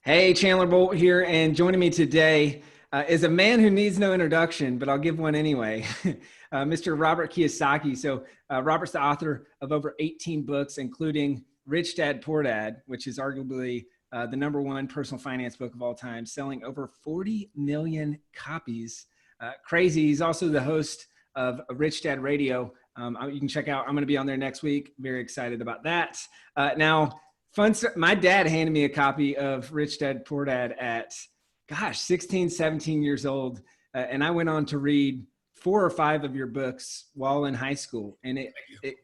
Hey, Chandler Bolt here, and joining me today is a man who needs no introduction, but I'll give one anyway, Mr. Robert Kiyosaki. Robert's the author of over 18 books, including Rich Dad, Poor Dad, which is arguably the #1 personal finance book of all time, selling over 40 million copies. Crazy. He's also the host of Rich Dad Radio. You can check out, I'm going to be on there next week. Very excited about that. My dad handed me a copy of Rich Dad, Poor Dad at, 16, 17 years old. And I went on to read 4 or 5 of your books while in high school. And it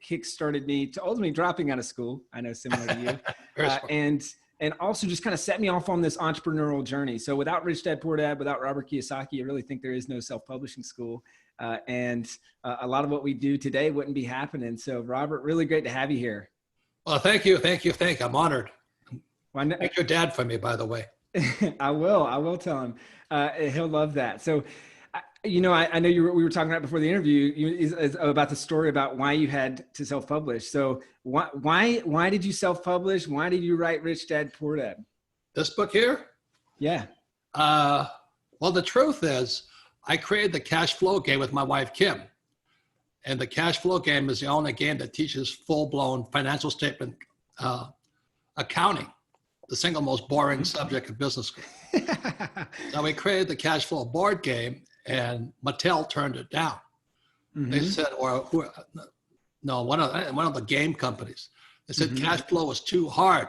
kickstarted me to ultimately dropping out of school. I know, similar to you. And also just kind of set me off on this entrepreneurial journey. So without Rich Dad, Poor Dad, without Robert Kiyosaki, I really think there is no self-publishing school. And a lot of what we do today wouldn't be happening. So Robert, really great to have you here. Well, thank you. I'm honored. Thank your dad for me, by the way. I will tell him. He'll love that. So, I know we were talking right before the interview about the story about why you had to self-publish. So why did you self-publish? Why did you write Rich Dad, Poor Dad? This book here? Yeah. Well, the truth is I created the cash flow game with my wife, Kim. And the cash flow game is the only game that teaches full-blown financial statement accounting, the single most boring subject of business school. So we created the cash flow board game, and Mattel turned it down. They said, one of the game companies, they said cash flow was too hard.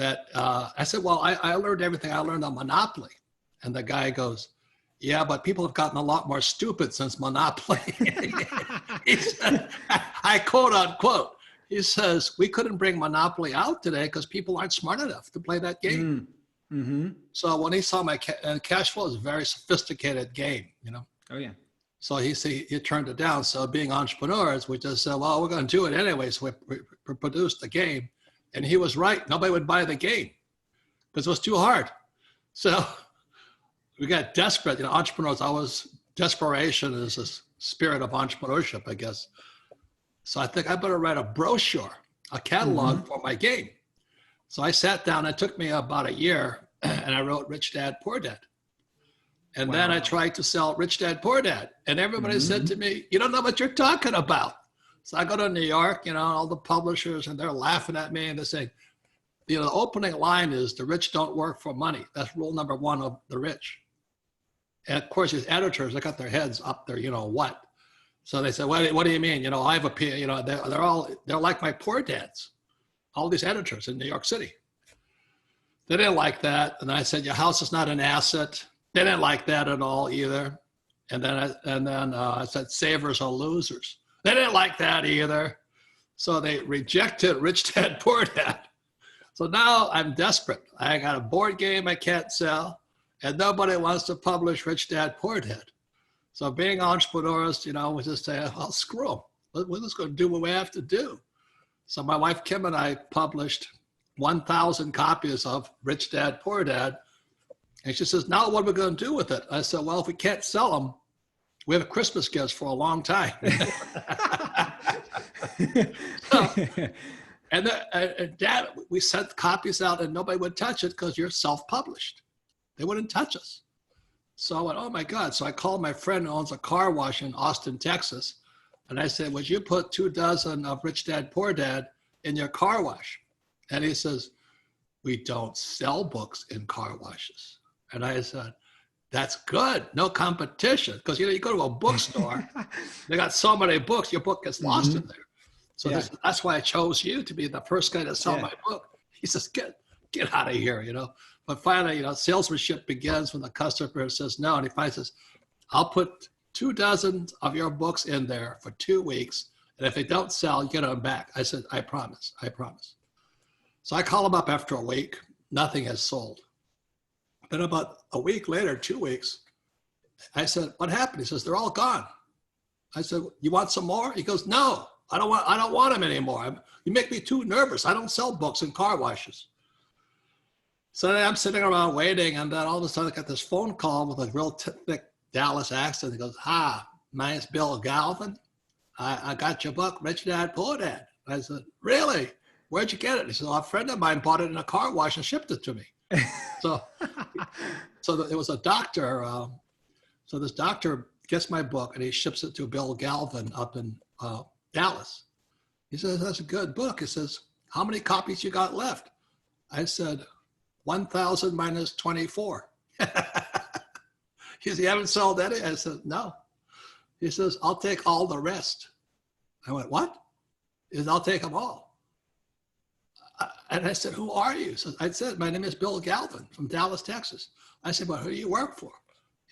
I said, well, I learned everything I learned on Monopoly. And the guy goes, yeah, but people have gotten a lot more stupid since Monopoly. He said, I quote unquote, he says, we couldn't bring Monopoly out today because people aren't smart enough to play that game. So when he saw my cash flow is a very sophisticated game, Oh, yeah. So he turned it down. So being entrepreneurs, we just said, well, we're going to do it anyway. So we produced the game. And he was right. Nobody would buy the game because it was too hard. So we got desperate. Entrepreneurs always, desperation is a spirit of entrepreneurship, I guess. So I think I better write a brochure, a catalog for my game. So I sat down. It took me about a year, and I wrote Rich Dad, Poor Dad. And then I tried to sell Rich Dad, Poor Dad. And everybody said to me, you don't know what you're talking about. So I go to New York, all the publishers, and they're laughing at me, and they're saying, the opening line is, the rich don't work for money. That's rule number 1 of the rich. And of course, his editors, they got their heads up there, what? So they said, what do you mean? I have they're like my poor dads, all these editors in New York City. They didn't like that. And I said, your house is not an asset. They didn't like that at all either. And then I said, savers are losers. They didn't like that either. So they rejected Rich Dad, Poor Dad. So now I'm desperate. I got a board game I can't sell. And nobody wants to publish Rich Dad, Poor Dad. So being entrepreneurs, we just say, well, screw them. We're just going to do what we have to do. So my wife, Kim, and I published 1,000 copies of Rich Dad, Poor Dad. And she says, now what are we going to do with it? I said, well, if we can't sell them, we have Christmas gifts for a long time. Dad, we sent copies out and nobody would touch it because you're self-published. They wouldn't touch us. So I went, oh my God. So I called my friend who owns a car wash in Austin, Texas. And I said, would you put 2 dozen of Rich Dad, Poor Dad in your car wash? And he says, we don't sell books in car washes. And I said, that's good. No competition. Because, you go to a bookstore, they got so many books, your book gets lost in there. So that's why I chose you to be the first guy to sell my book. He says, get out of here, But finally, salesmanship begins when the customer says no. And he finally says, I'll put 2 dozen of your books in there for 2 weeks. And if they don't sell, you get them back. I said, I promise. So I call him up after a week. Nothing has sold. Then about a week later, 2 weeks, I said, what happened? He says, they're all gone. I said, you want some more? He goes, no, I don't want them anymore. You make me too nervous. I don't sell books in car washes. So I'm sitting around waiting, and then all of a sudden I got this phone call with a real thick Dallas accent. He goes, hi, my name's Bill Galvin. I got your book, Rich Dad, Poor Dad. I said, really? Where'd you get it? He said, well, a friend of mine bought it in a car wash and shipped it to me. So, there was a doctor. So this doctor gets my book and he ships it to Bill Galvin up in Dallas. He says, "That's a good book." He says, "How many copies you got left?" I said, 1,000 minus 24. He says, "You haven't sold any?" I said, "No." He says, "I'll take all the rest." I went, "What?" He says, "I'll take them all." And I said, "Who are you?" So I said, "My name is Bill Galvin from Dallas, Texas." I said, "Well, who do you work for?"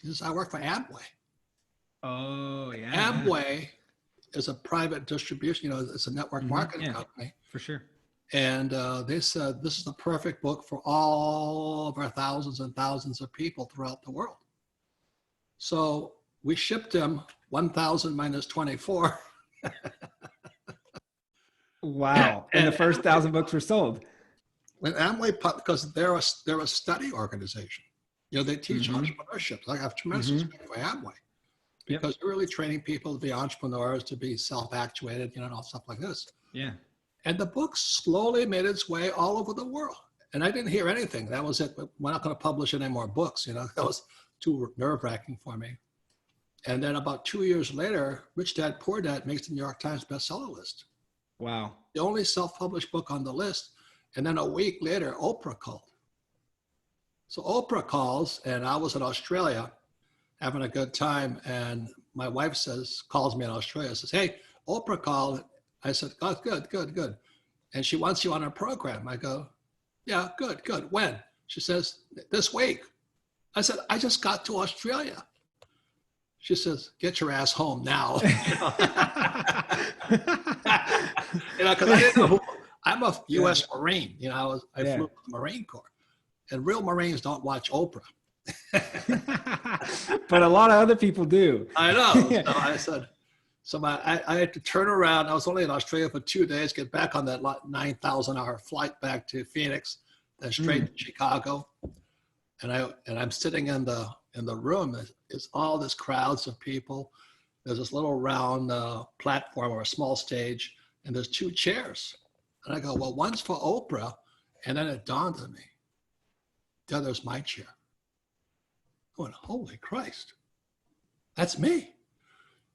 He says, "I work for Amway." Oh, yeah. Amway is a private distribution, it's a network marketing company. For sure. And they said, "This is the perfect book for all of our thousands and thousands of people throughout the world." So we shipped him 1,000 minus 24. Wow. And the first 1,000 books were sold. When Amway, because they're a study organization. They teach entrepreneurship. I have tremendous respect for Amway because they're really training people to be entrepreneurs, to be self-actuated, and all stuff like this. Yeah. And the book slowly made its way all over the world. And I didn't hear anything. That was it. We're not going to publish any more books. That was too nerve-wracking for me. And then about 2 years later, Rich Dad, Poor Dad makes the New York Times bestseller list. Wow. The only self-published book on the list. And then a week later, Oprah called. So Oprah calls, and I was in Australia having a good time. And my wife calls me in Australia, says, "Hey, Oprah called." I said, "Oh, good. And she wants you on her program." I go, "Yeah, good. When?" She says, "This week." I said, "I just got to Australia." She says, "Get your ass home now." Because I didn't know who. I'm a U.S. Marine. I flew with the Marine Corps, and real Marines don't watch Oprah. But a lot of other people do. I know. So I said, I had to turn around. I was only in Australia for 2 days, get back on that 9,000-hour flight back to Phoenix, then straight to Chicago. And I'm sitting in the room. There's all this crowds of people. There's this little round platform or a small stage, and there's 2 chairs. And I go, "Well, one's for Oprah." And then it dawned on me, the other's my chair. I went, "Holy Christ, that's me."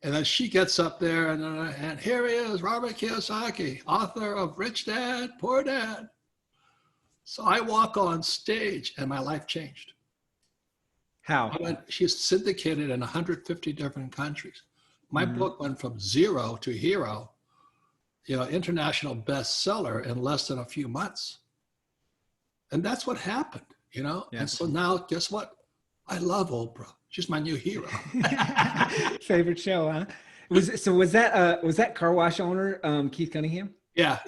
And then she gets up there, and here he is, Robert Kiyosaki, author of Rich Dad, Poor Dad. So I walk on stage, and my life changed. How? She's syndicated in 150 different countries. My book went from 0 to hero, international bestseller in less than a few months. And that's what happened, Yeah. And so now, guess what? I love Oprah. She's my new hero. Favorite show, huh? Was that car wash owner, Keith Cunningham? Yeah.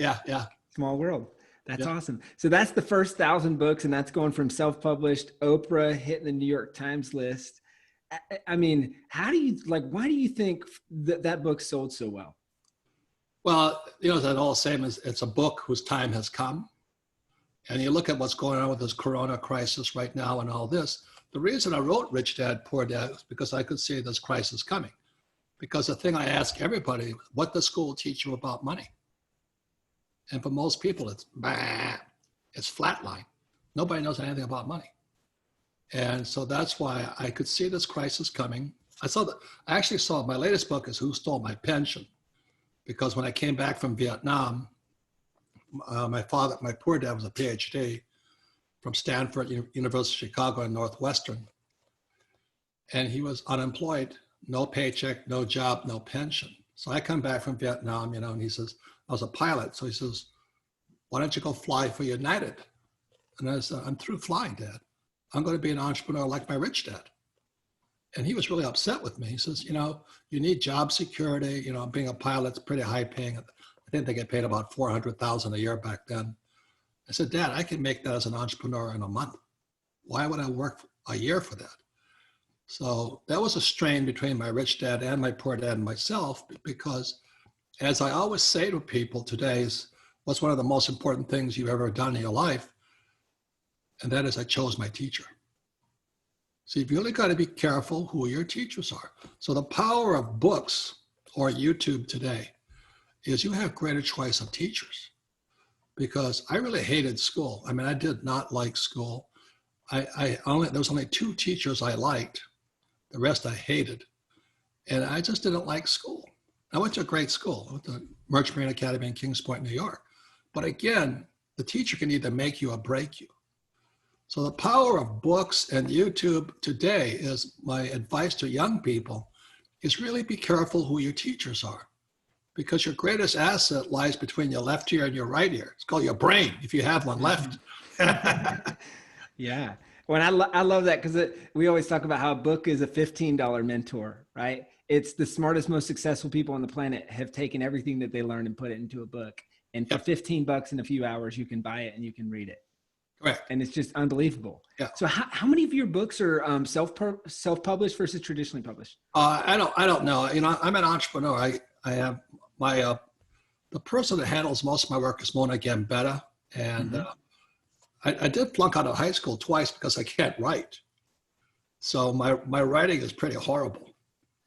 Small world. That's awesome. So that's the first 1,000 books, and that's going from self-published, Oprah hitting the New York Times list. I mean, why do you think that book sold so well? Well, that all same as it's a book whose time has come. And you look at what's going on with this Corona crisis right now and all this. The reason I wrote Rich Dad, Poor Dad was because I could see this crisis coming. Because the thing I ask everybody, what does school teach you about money? And for most people, it's flatline. Nobody knows anything about money. And so that's why I could see this crisis coming. I actually saw my latest book is Who Stole My Pension? Because when I came back from Vietnam, my poor dad was a PhD from Stanford, University of Chicago, and Northwestern. And he was unemployed, no paycheck, no job, no pension. So I come back from Vietnam, and he says, I was a pilot. So he says, "Why don't you go fly for United?" And I said, "I'm through flying, Dad. I'm going to be an entrepreneur like my rich dad." And he was really upset with me. He says, "You need job security. Being a pilot's pretty high paying. I think they get paid about $400,000 a year back then." I said, "Dad, I can make that as an entrepreneur in a month. Why would I work a year for that?" So that was a strain between my rich dad and my poor dad and myself, because as I always say to people today, what's one of the most important things you've ever done in your life? And that is I chose my teacher. So you've really got to be careful who your teachers are. So the power of books or YouTube today is you have greater choice of teachers. Because I really hated school. I mean, I did not like school. there was only 2 teachers I liked. The rest I hated. And I just didn't like school. I went to a great school. I went to Merchant Marine Academy in Kings Point, New York. But again, the teacher can either make you or break you. So the power of books and YouTube today is my advice to young people is really be careful who your teachers are, because your greatest asset lies between your left ear and your right ear. It's called your brain, if you have one left. Yeah. When I love that, because we always talk about how a book is a $15 mentor, right? It's the smartest, most successful people on the planet have taken everything that they learned and put it into a book. And for $15 in a few hours, you can buy it and you can read it. Correct. And it's just unbelievable. Yeah. So how many of your books are self-published versus traditionally published? I don't know. You know, I'm an entrepreneur. I have my the person that handles most of my work is Mona Gambetta, and I did flunk out of high school twice because I can't write. So my writing is pretty horrible.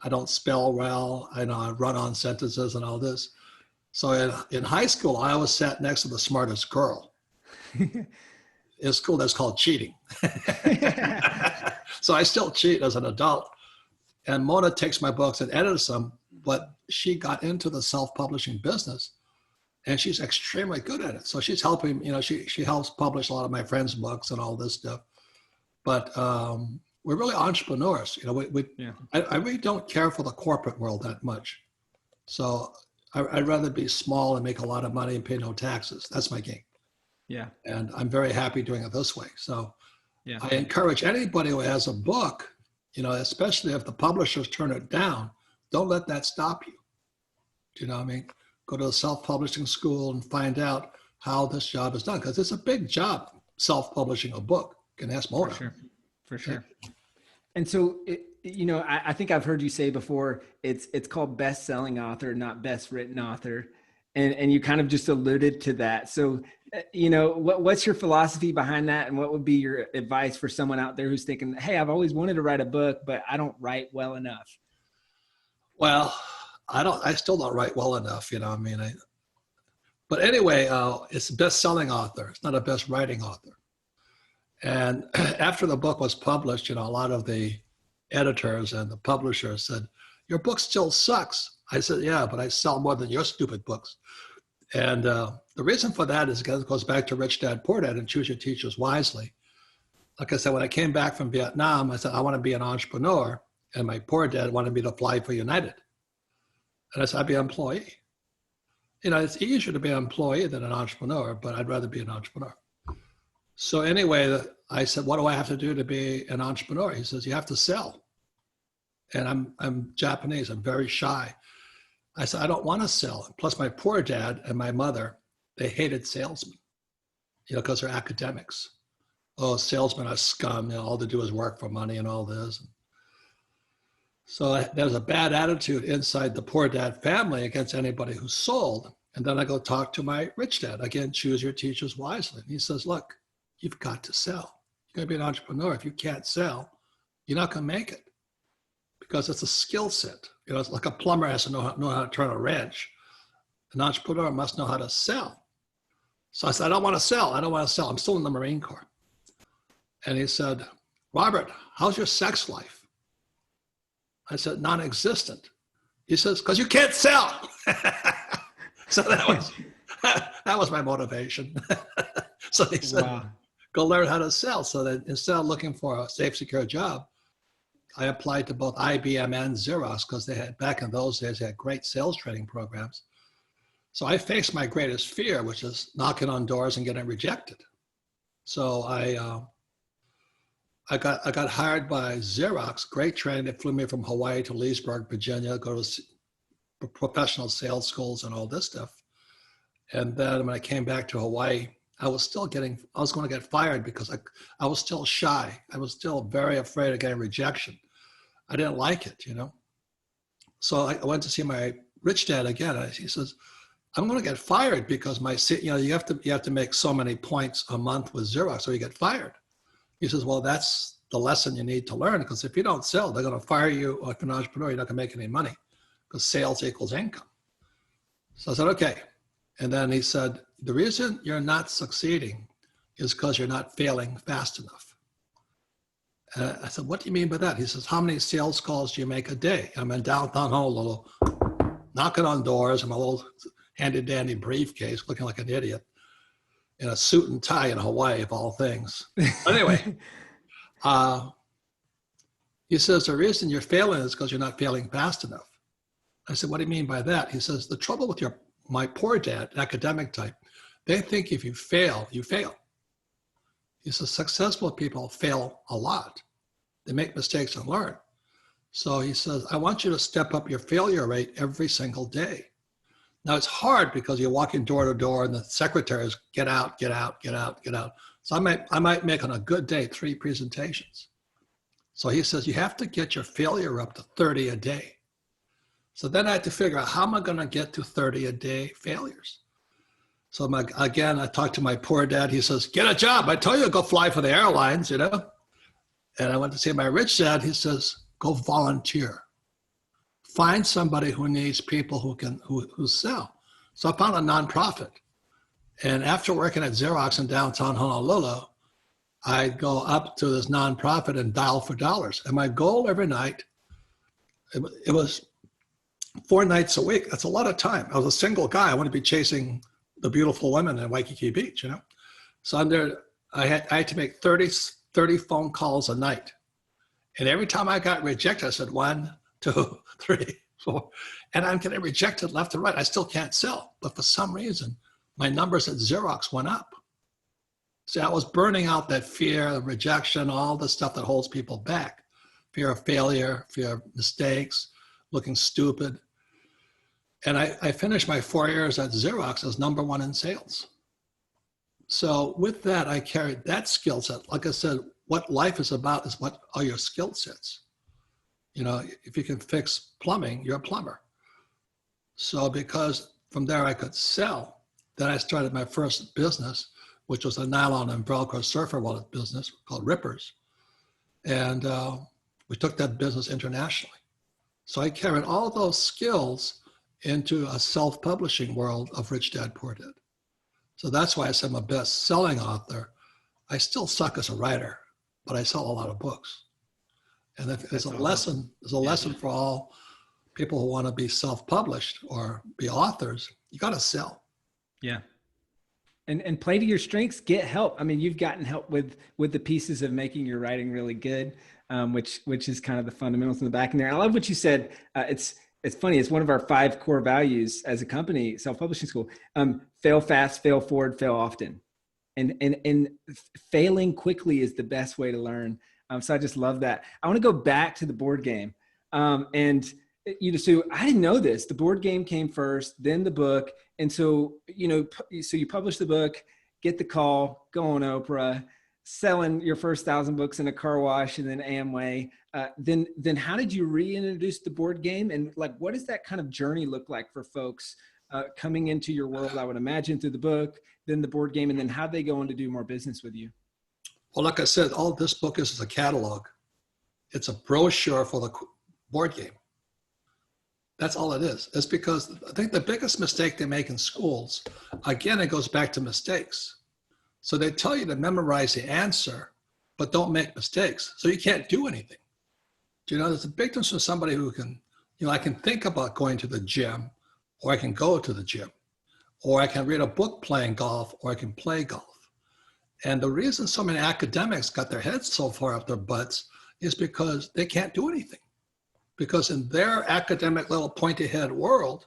I don't spell well. I run on sentences and all this. So in high school, I always sat next to the smartest girl. In school, that's called cheating. So I still cheat as an adult. And Mona takes my books and edits them, but she got into the self-publishing business, and she's extremely good at it. So she's helping, you know, she helps publish a lot of my friends' books and all this stuff. But we're really entrepreneurs. You know, I really don't care for the corporate world that much. So I'd rather be small and make a lot of money and pay no taxes. That's my game. Yeah. And I'm very happy doing it this way. So yeah. I encourage anybody who has a book, you know, especially if the publishers turn it down, don't let that stop you. Do you know what I mean? Go to a self-publishing school and find out how this job is done, because it's a big job, self-publishing a book. You can ask Mona. For sure. And so, you know, I think I've heard you say before, it's called best-selling author, not best written author. And you kind of just alluded to that. So, you know, what's your philosophy behind that? And what would be your advice for someone out there who's thinking, hey, I've always wanted to write a book, but I don't write well enough? Well, I still don't write well enough, you know, I mean, but anyway, it's a best-selling author. It's not a best writing author. And after the book was published, you know, a lot of the editors and the publishers said, your book still sucks. I said, yeah, but I sell more than your stupid books. And the reason for that is because it goes back to Rich Dad, Poor Dad and Choose Your Teachers Wisely. Like I said, when I came back from Vietnam, I said, I want to be an entrepreneur. And my poor dad wanted me to fly for United. And I said, I'd be an employee. You know, it's easier to be an employee than an entrepreneur, but I'd rather be an entrepreneur. So anyway, I said, what do I have to do to be an entrepreneur? He says, you have to sell. And I'm Japanese, I'm very shy. I said, I don't want to sell. Plus my poor dad and my mother, they hated salesmen, you know, because they're academics. Oh, salesmen are scum, you know, all they do is work for money and all this. So there was a bad attitude inside the poor dad family against anybody who sold. And then I go talk to my rich dad. Again, choose your teachers wisely. And he says, look, you've got to sell. You're going to be an entrepreneur. If you can't sell, you're not going to make it, because it's a skill set. You know, it's like a plumber has to know how to turn a wrench. An entrepreneur must know how to sell. So I said, I don't want to sell. I don't want to sell. I'm still in the Marine Corps. And he said, Robert, how's your sex life? I said, non-existent. He says, because you can't sell. So that was my motivation. So he said, wow, go learn how to sell. So that instead of looking for a safe, secure job, I applied to both IBM and Xerox, because they had, back in those days, they had great sales training programs. So I faced my greatest fear, which is knocking on doors and getting rejected. So I got hired by Xerox, great training. They flew me from Hawaii to Leesburg, Virginia, go to professional sales schools and all this stuff. And then when I came back to Hawaii, I was going to get fired because I was still shy. I was still very afraid of getting rejection. I didn't like it, you know? So I went to see my rich dad again. He says, I'm going to get fired because you have to make so many points a month with Xerox, so you get fired. He says, well, that's the lesson you need to learn, because if you don't sell, they're going to fire you, or if you're an entrepreneur, you're not going to make any money, because sales equals income. So I said, okay. And then he said, the reason you're not succeeding is because you're not failing fast enough. I said, what do you mean by that? He says, how many sales calls do you make a day? I'm in downtown Honolulu, knocking on doors in my little handy dandy briefcase, looking like an idiot in a suit and tie in Hawaii, of all things. But anyway, he says, the reason you're failing is because you're not failing fast enough. I said, what do you mean by that? He says, the trouble with my poor dad, academic type, they think if you fail, you fail. He says, successful people fail a lot. They make mistakes and learn. So he says, I want you to step up your failure rate every single day. Now it's hard because you're walking door to door and the secretaries get out, get out, get out, get out. So I might make on a good day 3 presentations. So he says, you have to get your failure up to 30 a day. So then I had to figure out, how am I going to get to 30 a day failures? So again, I talked to my poor dad. He says, get a job. I told you to go fly for the airlines, you know. And I went to see my rich dad. He says, go volunteer. Find somebody who needs people who sell. So I found a nonprofit. And after working at Xerox in downtown Honolulu, I'd go up to this nonprofit and dial for dollars. And my goal every night, it was 4 nights a week. That's a lot of time. I was a single guy. I wanted to be chasing the beautiful women in Waikiki Beach, you know. So I had to make 30 phone calls a night. And every time I got rejected, I said 1, 2, 3, 4. And I'm getting rejected left and right. I still can't sell. But for some reason, my numbers at Xerox went up. So I was burning out that fear of rejection, all the stuff that holds people back. Fear of failure, fear of mistakes, looking stupid. And I finished my 4 years at Xerox as #1 in sales. So with that, I carried that skill set. Like I said, what life is about is what are your skill sets. You know, if you can fix plumbing, you're a plumber. So because from there I could sell, then I started my first business, which was a nylon and Velcro surfer wallet business called Rippers. And we took that business internationally. So I carried all those skills into a self-publishing world of Rich Dad, Poor Dad. So that's why I said I'm a best-selling author. I still suck as a writer, but I sell a lot of books. And if there's a lesson for all people who want to be self-published or be authors, you got to sell. Yeah. And play to your strengths, get help. I mean, you've gotten help with the pieces of making your writing really good, which is kind of the fundamentals in the back in there. I love what you said. It's funny. It's one of our 5 core values as a company, Self-Publishing School. Fail fast, fail forward, fail often. And failing quickly is the best way to learn. So I just love that. I want to go back to the board game. And so I didn't know this. The board game came first, then the book. And so, so you publish the book, get the call, go on Oprah, selling your first 1,000 books in a car wash and then Amway. Then how did you reintroduce the board game? And like, what does that kind of journey look like for folks coming into your world, I would imagine, through the book, then the board game, and then how they go on to do more business with you? Well, like I said, all this book is a catalog. It's a brochure for the board game. That's all it is. It's because I think the biggest mistake they make in schools, again, it goes back to mistakes. So they tell you to memorize the answer, but don't make mistakes. So you can't do anything. You know, there's a big difference from somebody who can, I can think about going to the gym, or I can go to the gym, or I can read a book playing golf, or I can play golf. And the reason so many academics got their heads so far up their butts is because they can't do anything. Because in their academic little pointy head world,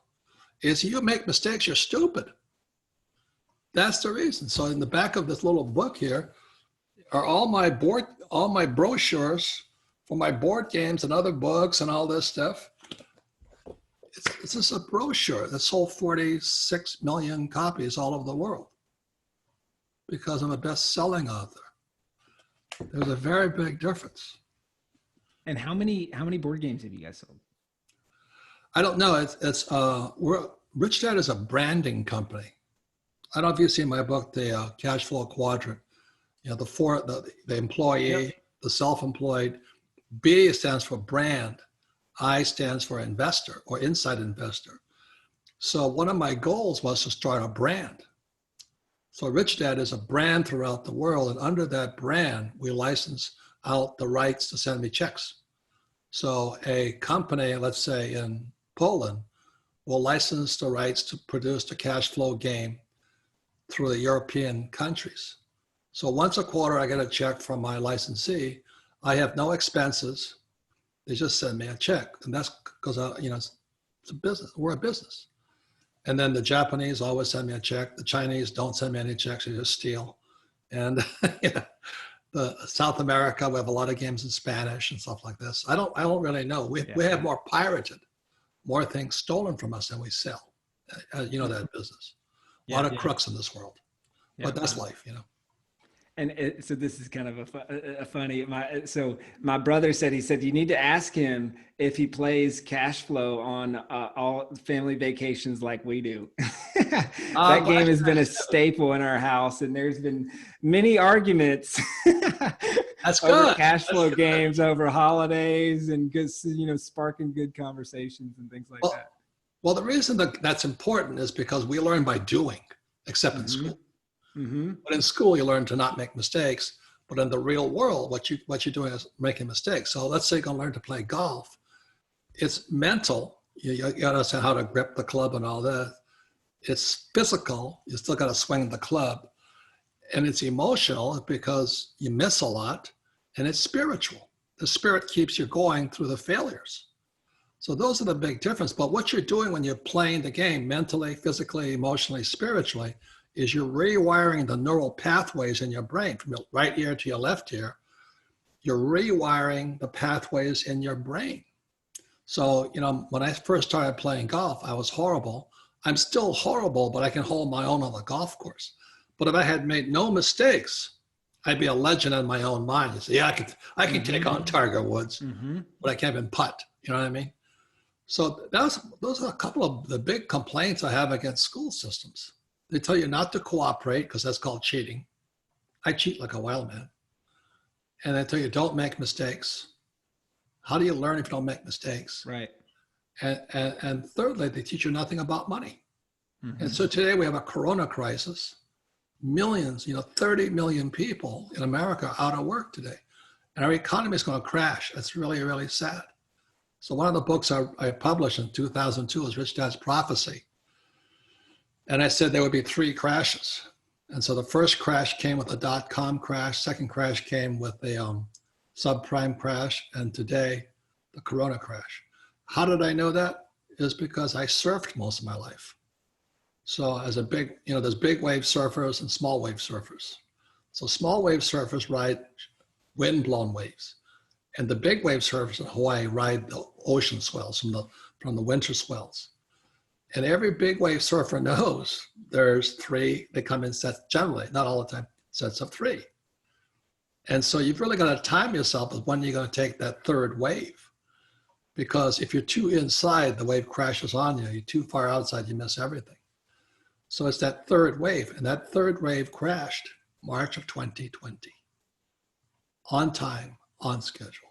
is you make mistakes, you're stupid. That's the reason. So in the back of this little book here are all my brochures for my board games and other books and all this stuff. It's just a brochure that sold 46 million copies all over the world because I'm a best-selling author. There's a very big difference. And how many board games have you guys sold? I don't know. Rich Dad is a branding company. I don't know if you've seen my book, the Cash Flow Quadrant. The employee, yep. The self-employed. B stands for brand. I stands for investor or inside investor. So one of my goals was to start a brand. So Rich Dad is a brand throughout the world, and under that brand, we license out the rights to send me checks. So a company, let's say in Poland, will license the rights to produce the cash flow game through the European countries. So once a quarter, I get a check from my licensee. I have no expenses. They just send me a check. And that's because, it's a business. We're a business. And then the Japanese always send me a check. The Chinese don't send me any checks. They just steal. And the South America, we have a lot of games in Spanish and stuff like this. I don't really know. We have more pirated, more things stolen from us than we sell. You know that business. A lot of crooks in this world. But that's life, And so this is kind of a funny. My brother said, you need to ask him if he plays cash flow on all family vacations like we do. That game has been a staple in our house, and there's been many arguments That's over good. cash flow games over holidays, and sparking good conversations and things like that. Well, the reason that's important is because we learn by doing, except in school. Mm-hmm. But in school, you learn to not make mistakes. But in the real world, what you're doing is making mistakes. So let's say you're going to learn to play golf. It's mental. You got to understand how to grip the club and all that. It's physical. You still got to swing the club. And it's emotional because you miss a lot. And it's spiritual. The spirit keeps you going through the failures. So those are the big difference. But what you're doing when you're playing the game mentally, physically, emotionally, spiritually, is you're rewiring the neural pathways in your brain from your right ear to your left ear. You're rewiring the pathways in your brain. So, when I first started playing golf, I was horrible. I'm still horrible, but I can hold my own on the golf course. But if I had made no mistakes, I'd be a legend in my own mind. You say, yeah, I can take on Tiger Woods, but I can't even putt. You know what I mean? So those are a couple of the big complaints I have against school systems. They tell you not to cooperate because that's called cheating. I cheat like a wild man. And they tell you don't make mistakes. How do you learn if you don't make mistakes? Right. And thirdly, they teach you nothing about money. And so today we have a corona crisis. Millions, 30 million people in America are out of work today. And our economy is going to crash. That's really, really sad. So one of the books I published in 2002 is Rich Dad's Prophecy. And I said there would be 3 crashes. And so the first crash came with the dot-com crash. Second crash came with the subprime crash. And today, the corona crash. How did I know that? It's because I surfed most of my life. So as there's big wave surfers and small wave surfers. So small wave surfers ride wind-blown waves. And the big wave surfers in Hawaii ride the ocean swells from the winter swells. And every big wave surfer knows there's 3, they come in sets, generally, not all the time, sets of 3. And so you've really got to time yourself with when you're going to take that third wave. Because if you're too inside, the wave crashes on you. You're too far outside, you miss everything. So it's that third wave. And that third wave crashed March of 2020. On time, on schedule.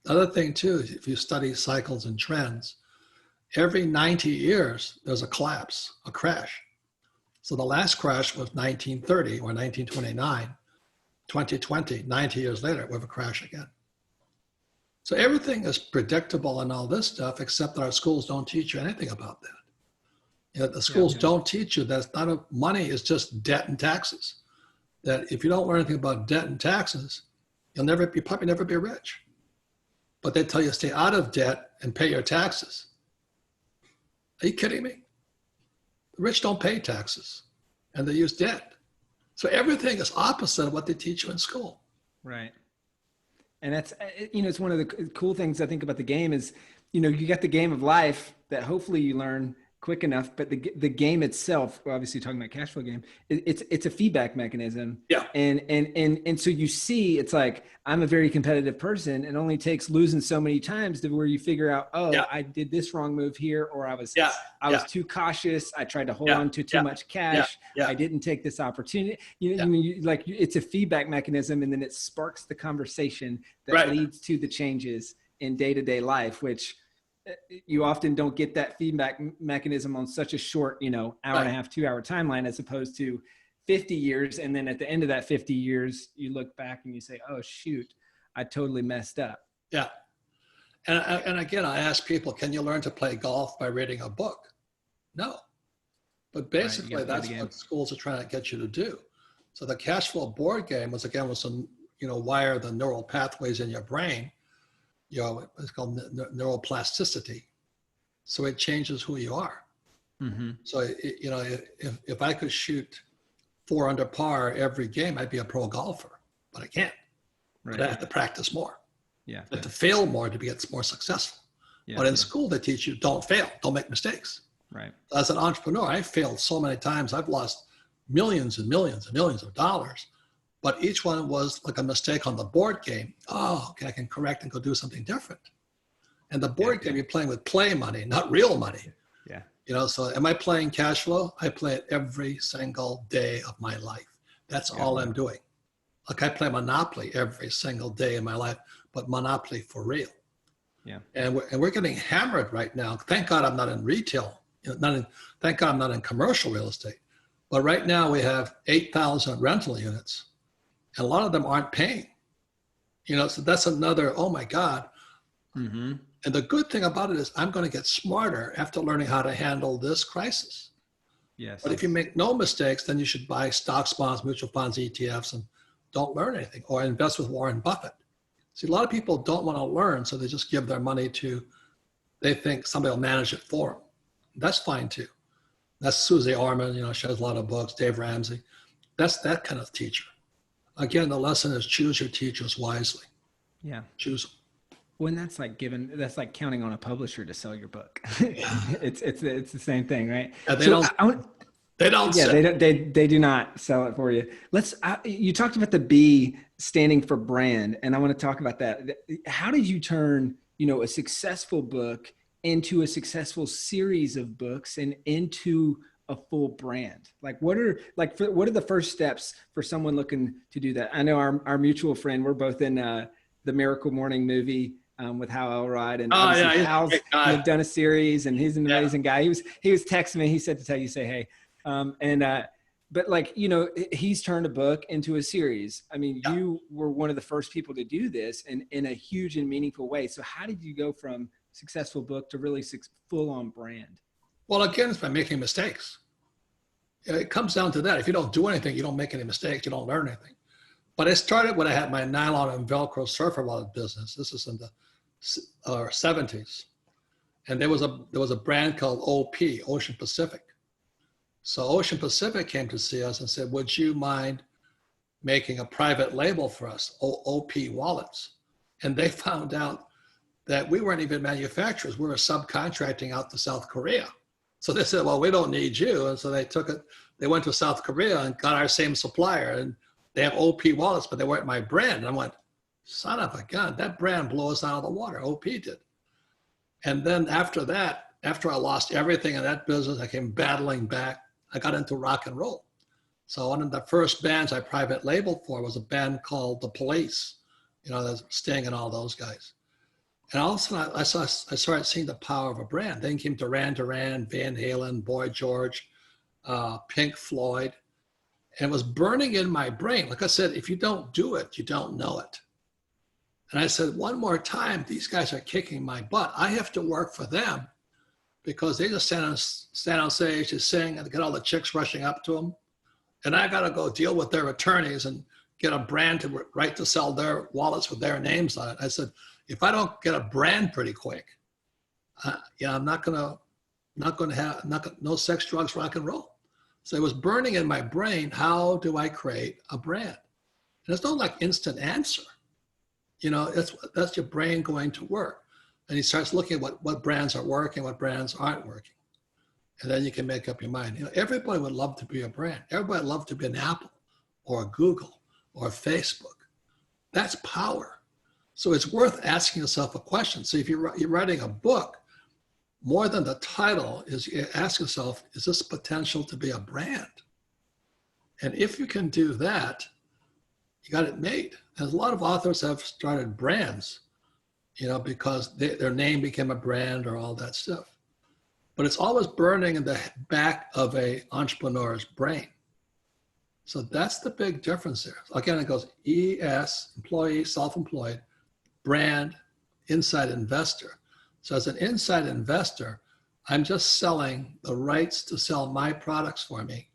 The other thing too, is if you study cycles and trends, every 90 years, there's a collapse, a crash. So the last crash was 1930 or 1929, 2020, 90 years later, we have a crash again. So everything is predictable and all this stuff, except that our schools don't teach you anything about that. The schools don't teach you that money is just debt and taxes. That if you don't learn anything about debt and taxes, you'll probably never be rich. But they tell you stay out of debt and pay your taxes. Are you kidding me? The rich don't pay taxes and they use debt. So everything is opposite of what they teach you in school. Right. And that's, it's one of the cool things I think about the game is, you got the game of life that hopefully you learn quick enough, but the game itself, obviously talking about cash flow game, it's a feedback mechanism. Yeah. And so you see, it's like, I'm a very competitive person. It only takes losing so many times to where you figure out, I did this wrong move here, or I was too cautious. I tried to hold on to too much cash. I didn't take this opportunity. It's a feedback mechanism, and then it sparks the conversation that leads to the changes in day-to-day life, which you often don't get that feedback mechanism on such a short, hour and a half, 2-hour timeline, as opposed to 50 years. And then at the end of that 50 years, you look back and you say, oh shoot, I totally messed up. Yeah. And again, I ask people, can you learn to play golf by reading a book? No. But basically, that's what schools are trying to get you to do. So the cash flow board game was some, wire the neural pathways in your brain. It's called neuroplasticity. So it changes who you are. Mm-hmm. So, if I could shoot 4 under par every game, I'd be a pro golfer, but I can't. Right. But I have to practice more. Yeah. I have to fail more to get more successful. Yeah, but in school, they teach you don't fail, don't make mistakes. Right. As an entrepreneur, I failed so many times. I've lost millions and millions and millions of dollars, but each one was like a mistake on the board game. Oh, okay, I can correct and go do something different. And the board game, you're playing with play money, not real money. Yeah. So am I playing cash flow? I play it every single day of my life. That's all I'm doing. Like I play Monopoly every single day in my life, but Monopoly for real. Yeah. And we're getting hammered right now. Thank God I'm not in retail. Thank God I'm not in commercial real estate. But right now we have 8,000 rental units, and a lot of them aren't paying. So that's another, oh my God. Mm-hmm. And the good thing about it is I'm going to get smarter after learning how to handle this crisis. Yes. But if you make no mistakes, then you should buy stocks, bonds, mutual funds, ETFs, and don't learn anything, or invest with Warren Buffett. See, a lot of people don't want to learn, so they just give their money they think somebody will manage it for them. That's fine too. That's Susie Orman, she has a lot of books, Dave Ramsey. That's that kind of teacher. Again, the lesson is choose your teachers wisely. Yeah. Choose them. When that's like counting on a publisher to sell your book. it's the same thing, right? Yeah, they don't. Yeah, they do not sell it for you. You talked about the B standing for brand, and I want to talk about that. How did you turn, a successful book into a successful series of books and into a full brand? What are the first steps for someone looking to do that? I know our mutual friend, we're both in the Miracle Morning movie with Hal Elrod, and Hal's done a series, and he's an amazing guy. He was texting me. He said to tell you, say hey. But he's turned a book into a series. I mean, you were one of the first people to do this in a huge and meaningful way. So how did you go from successful book to really full on brand? Well, again, it's by making mistakes. It comes down to that. If you don't do anything, you don't make any mistakes, you don't learn anything. But I started when I had my nylon and Velcro surfer wallet business. This is in the 70s. And there was a brand called OP, Ocean Pacific. So Ocean Pacific came to see us and said, would you mind making a private label for us, OP wallets? And they found out that we weren't even manufacturers. We were subcontracting out to South Korea. So they said, well, we don't need you. And so they went to South Korea and got our same supplier. And they have OP wallets, but they weren't my brand. And I went, son of a gun, that brand blew us out of the water. OP did. And then after that, after I lost everything in that business, I came battling back. I got into rock and roll. So one of the first bands I private labeled for was a band called The Police, that's Sting and all those guys. And all of a sudden I started seeing the power of a brand. Then came Duran Duran, Van Halen, Boy George, Pink Floyd. And it was burning in my brain. Like I said, if you don't do it, you don't know it. And I said, one more time, these guys are kicking my butt. I have to work for them because they just stand on stage, just sing, and get all the chicks rushing up to them. And I got to go deal with their attorneys and get a brand to sell their wallets with their names on it. I said, if I don't get a brand pretty quick, I'm not going to have no sex, drugs, rock and roll. So it was burning in my brain. How do I create a brand? And there's no instant answer. That's your brain going to work. And he starts looking at what brands are working, what brands aren't working. And then you can make up your mind. Everybody would love to be a brand. Everybody would love to be an Apple or a Google or a Facebook. That's power. So it's worth asking yourself a question. So if you're writing a book, more than the title is you ask yourself, is this potential to be a brand? And if you can do that, you got it made. And a lot of authors have started brands, because their name became a brand or all that stuff. But it's always burning in the back of an entrepreneur's brain. So that's the big difference there. Again, it goes ES, employee, self-employed, brand, inside investor. So as an inside investor, I'm just selling the rights to sell my products for me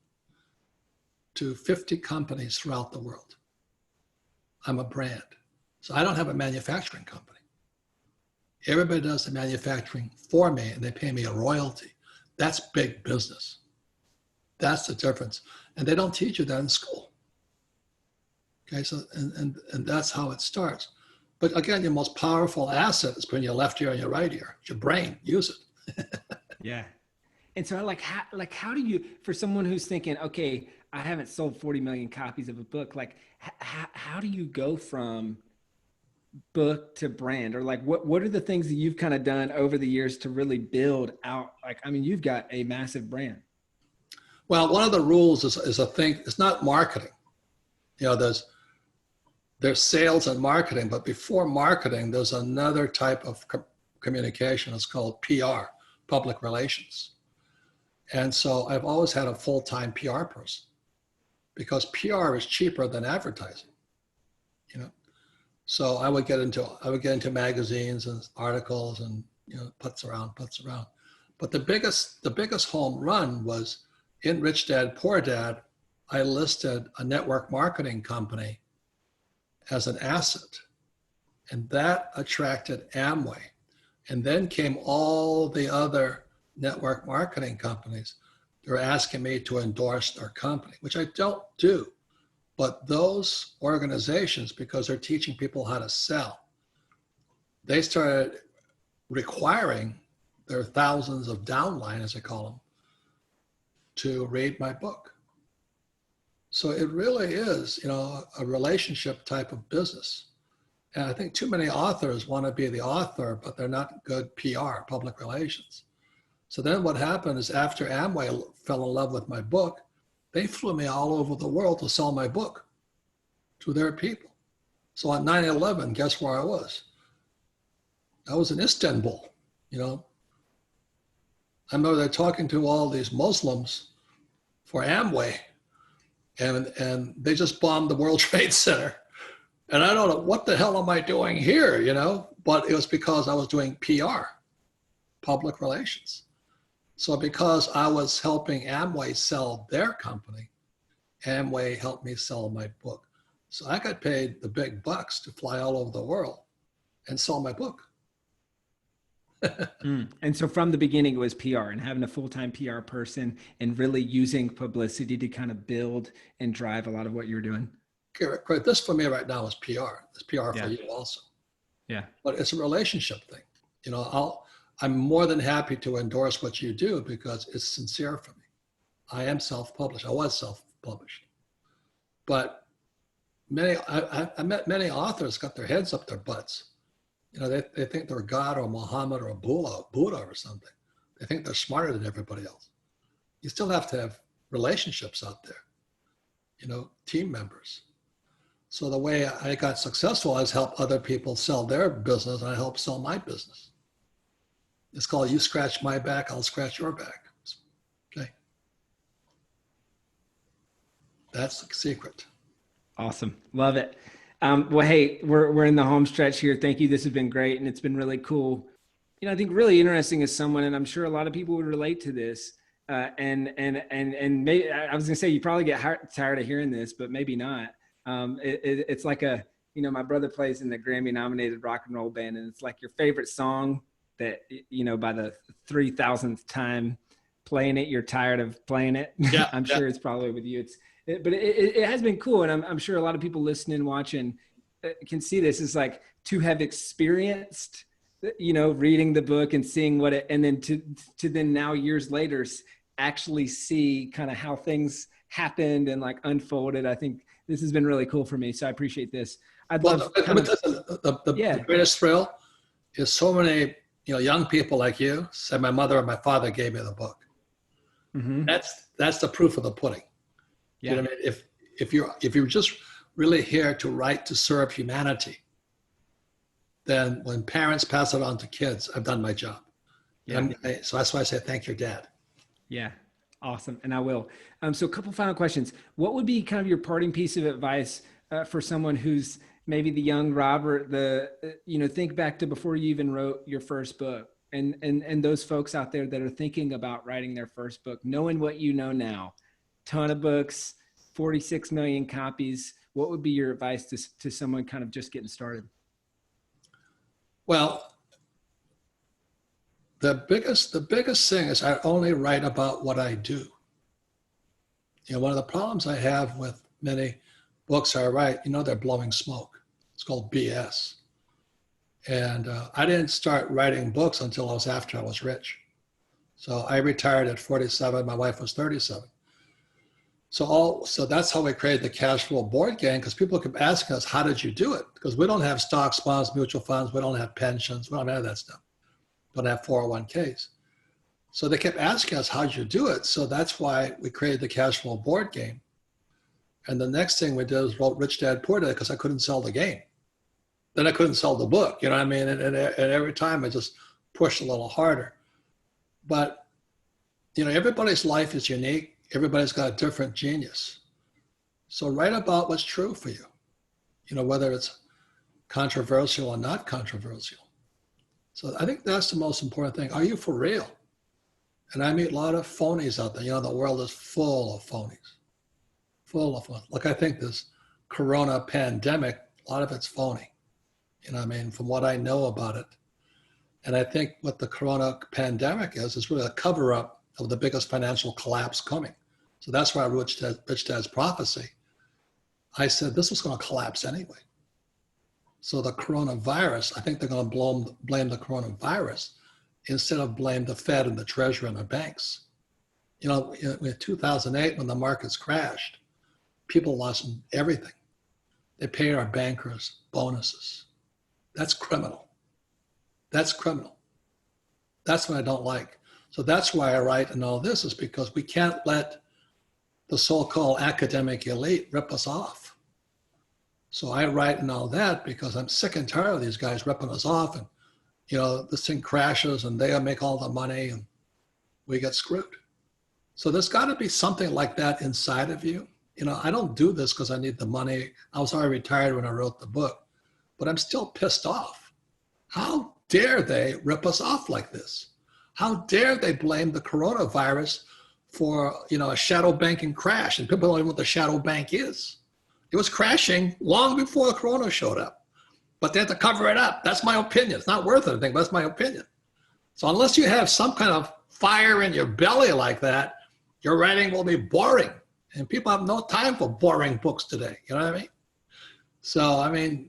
to 50 companies throughout the world. I'm a brand. So I don't have a manufacturing company. Everybody does the manufacturing for me and they pay me a royalty. That's big business. That's the difference. And they don't teach you that in school. Okay, so and that's how it starts. But again, your most powerful asset is putting your left ear and your right ear. It's your brain. Use it. Yeah. And so how do you, for someone who's thinking, okay, I haven't sold 40 million copies of a book, like how do you go from book to brand? Or like what are the things that you've kind of done over the years to really build out? Like, I mean, you've got a massive brand. Well, one of the rules is a thing, it's not marketing. You know, there's sales and marketing, but before marketing, there's another type of communication. It's called PR, public relations. And so I've always had a full-time PR person because PR is cheaper than advertising, you know. So I would get into magazines and articles and, you know, putts around. But the biggest home run was in Rich Dad, Poor Dad. I listed a network marketing company as an asset, and that attracted Amway. And then came all the other network marketing companies. They're asking me to endorse their company, which I don't do. But those organizations, because they're teaching people how to sell, they started requiring their thousands of downline, as I call them, to read my book. So it really is, you know, a relationship type of business. And I think too many authors want to be the author, but they're not good PR, public relations. So then what happened is after Amway fell in love with my book, they flew me all over the world to sell my book to their people. So on 9/11, guess where I was? I was in Istanbul, you know. I remember they're talking to all these Muslims for Amway, and they just bombed the World Trade Center. And I don't know, what the hell am I doing here, you know? But it was because I was doing PR, public relations. So because I was helping Amway sell their company, Amway helped me sell my book. So I got paid the big bucks to fly all over the world and sell my book. And so from the beginning, it was PR and having a full-time PR person and really using publicity to kind of build and drive a lot of what you're doing. Correct. This for me right now is PR. It's PR Yeah. for you also. Yeah. But it's a relationship thing. You know, I'm more than happy to endorse what you do because it's sincere for me. I am self-published. I was self-published. But I met many authors got their heads up their butts. You know, they think they're God or Muhammad or Buddha or something. They think they're smarter than everybody else. You still have to have relationships out there, you know, team members. So the way I got successful is help other people sell their business, and I help sell my business. It's called you scratch my back, I'll scratch your back. Okay. That's the secret. Awesome. Love it. Well, hey, we're in the home stretch here. Thank you. This has been great. And it's been really cool. You know, I think really interesting as someone, and I'm sure a lot of people would relate to this. And maybe I was gonna say, you probably get tired of hearing this, but maybe not. It's like you know, my brother plays in the Grammy nominated rock and roll band, and it's like your favorite song that, you know, by the 3,000th time playing it, you're tired of playing it. Yeah. I'm sure it's probably with you. But it has been cool. And I'm sure a lot of people listening, watching can see this. It's like to have experienced, you know, reading the book and seeing what it, and then to then now years later, actually see kind of how things happened and like unfolded. I think this has been really cool for me. So I appreciate this. The greatest thrill is so many, you know, young people like you said, my mother and my father gave me the book. Mm-hmm. That's the proof of the pudding. Yeah. You know what I mean? If you're just really here to write to serve humanity, then when parents pass it on to kids, I've done my job. Yeah. So that's why I say thank your dad. Yeah. Awesome. And I will. So a couple final questions. What would be kind of your parting piece of advice for someone who's maybe the young Robert, think back to before you even wrote your first book, and those folks out there that are thinking about writing their first book, knowing what you know now, ton of books, 46 million copies. What would be your advice to someone kind of just getting started? Well, the biggest thing is I only write about what I do. One of the problems I have with many books I write, they're blowing smoke. It's called BS. And I didn't start writing books until after I was rich. So I retired at 47. My wife was 37. So that's how we created the cash flow board game, because people keep asking us, how did you do it? Because we don't have stocks, bonds, mutual funds. We don't have pensions. We don't have any of that stuff. We don't have 401ks. So they kept asking us, how'd you do it? So that's why we created the cash flow board game. And the next thing we did was wrote Rich Dad Poor Dad, because I couldn't sell the game. Then I couldn't sell the book, you know what I mean? And every time I just pushed a little harder. But, everybody's life is unique. Everybody's got a different genius. So write about what's true for you, whether it's controversial or not controversial. So I think that's the most important thing. Are you for real? And I meet a lot of phonies out there. The world is full of phonies. Full of phonies. Look, I think this corona pandemic, a lot of it's phony. From what I know about it. And I think what the corona pandemic is really a cover-up of the biggest financial collapse coming. So that's why I wrote Rich Dad's Prophecy. I said this was going to collapse anyway. So the coronavirus, I think they're going to blame the coronavirus instead of blame the Fed and the Treasury and the banks. In 2008, when the markets crashed, people lost everything. They paid our bankers bonuses. That's criminal. That's criminal. That's what I don't like. So that's why I write and all this, is because we can't let the so-called academic elite rip us off. So I write and all that because I'm sick and tired of these guys ripping us off, and this thing crashes and they make all the money and we get screwed. So there's got to be something like that inside of you. I don't do this because I need the money. I was already retired when I wrote the book, but I'm still pissed off. How dare they rip us off like this? How dare they blame the coronavirus for, a shadow banking crash? And people don't even know what the shadow bank is. It was crashing long before the corona showed up, but they had to cover it up. That's my opinion. It's not worth anything, but that's my opinion. So unless you have some kind of fire in your belly like that, your writing will be boring. And people have no time for boring books today. You know what I mean? So,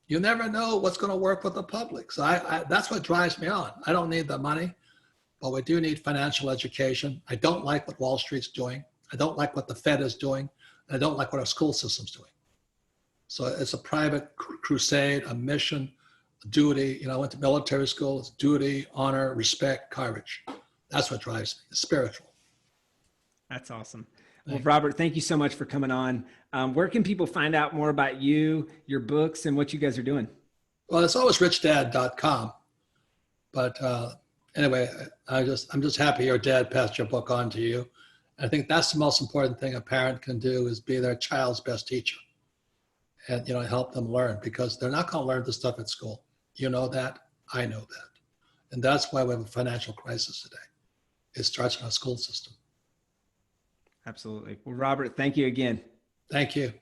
you never know what's going to work with the public. So that's what drives me on. I don't need the money, but we do need financial education. I don't like what Wall Street's doing. I don't like what the Fed is doing. And I don't like what our school system's doing. So it's a private crusade, a mission, a duty. I went to military school. It's duty, honor, respect, courage. That's what drives me. It's spiritual. That's awesome. Well, Robert, thank you so much for coming on. Where can people find out more about you, your books, and what you guys are doing? Well, it's always richdad.com. But anyway, I'm just happy your dad passed your book on to you. I think that's the most important thing a parent can do, is be their child's best teacher and, help them learn, because they're not going to learn this stuff at school. You know that. I know that. And that's why we have a financial crisis today. It starts in our school system. Absolutely. Well, Robert, thank you again. Thank you.